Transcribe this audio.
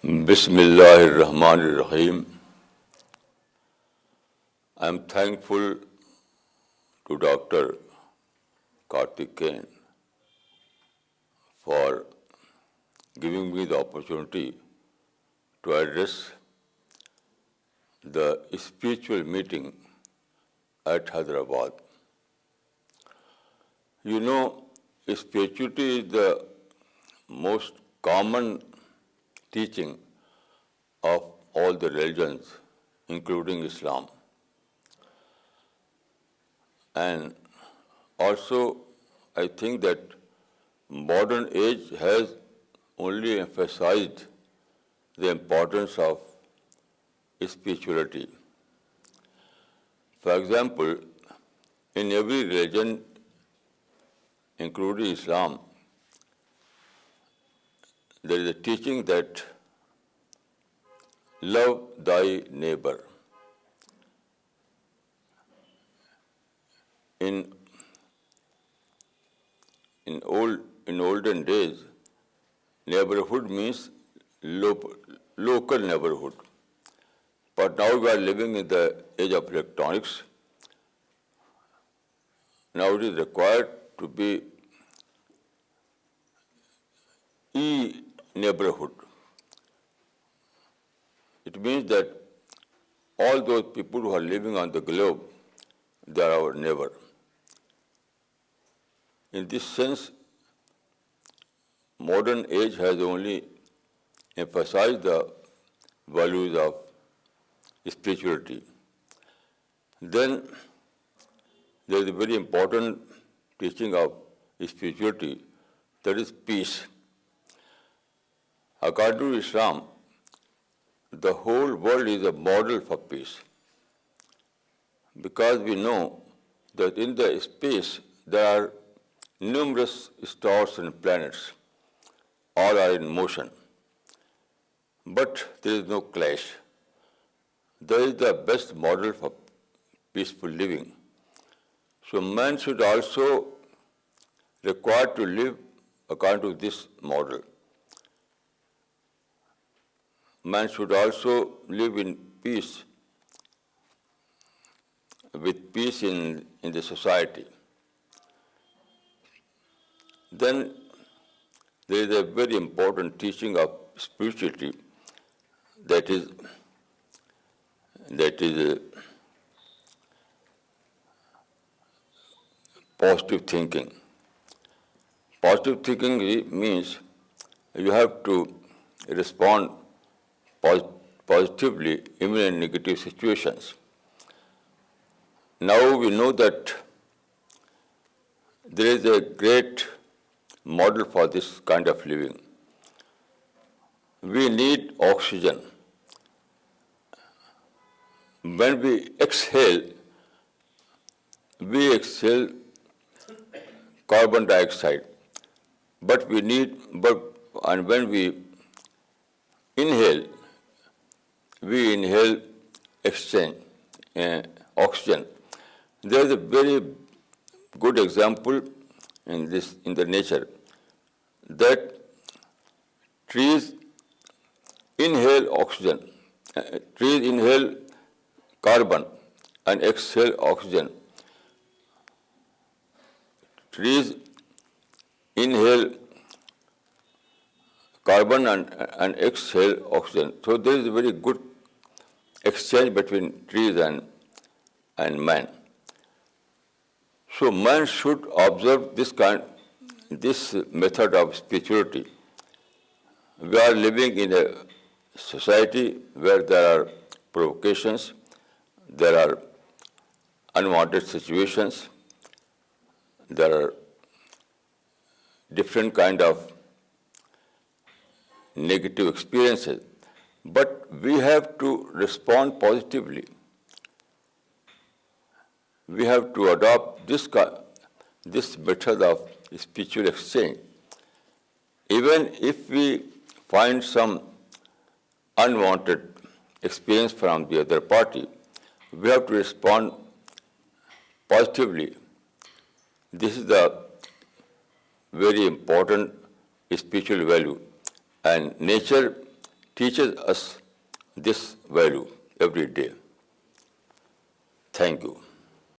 Bismillahirrahmanirrahim. I am thankful to Dr. Karthikeyan for giving me the opportunity to address the spiritual meeting at Hyderabad. You know, spirituality is the most common teaching of all the religions, including Islam. And also, I think that modern age has only emphasized the importance of spirituality. For example, in every religion, including Islam, there is a teaching that love thy neighbor. In olden days, neighborhood means local neighborhood. But now we are living in the age of electronics. Now it is required to be e-neighborhood. It means that all those people who are living on the globe, they are our neighbor. In this sense, modern age has only emphasized the values of spirituality. Then there is a very important teaching of spirituality, that is peace. According to Islam, the whole world is a model for peace, because we know that in the space there are numerous stars and planets, all are in motion, but there is no clash. There is the best model for peaceful living. So man should also require to live according to this model. Man should also live in peace, with peace in the society. Then there is a very important teaching of spirituality, that is positive thinking. Positive thinking means you have to respond positively even in negative situations. Now we know that there is a great model for this kind of living. We need oxygen. When we exhale carbon dioxide, and when we inhale oxygen. There is a very good example in the nature, that trees inhale oxygen, trees inhale carbon and exhale oxygen. Trees inhale carbon and exhale oxygen. So there is a very good exchange between trees and man. So man should observe this method of spirituality. We are living in a society where there are provocations, there are unwanted situations, there are different kind of negative experiences, but we have to respond positively. We have to adopt this method of spiritual exchange. Even if we find some unwanted experience from the other party, we have to respond positively. This is the very important spiritual value. And nature teaches us this value every day. Thank you.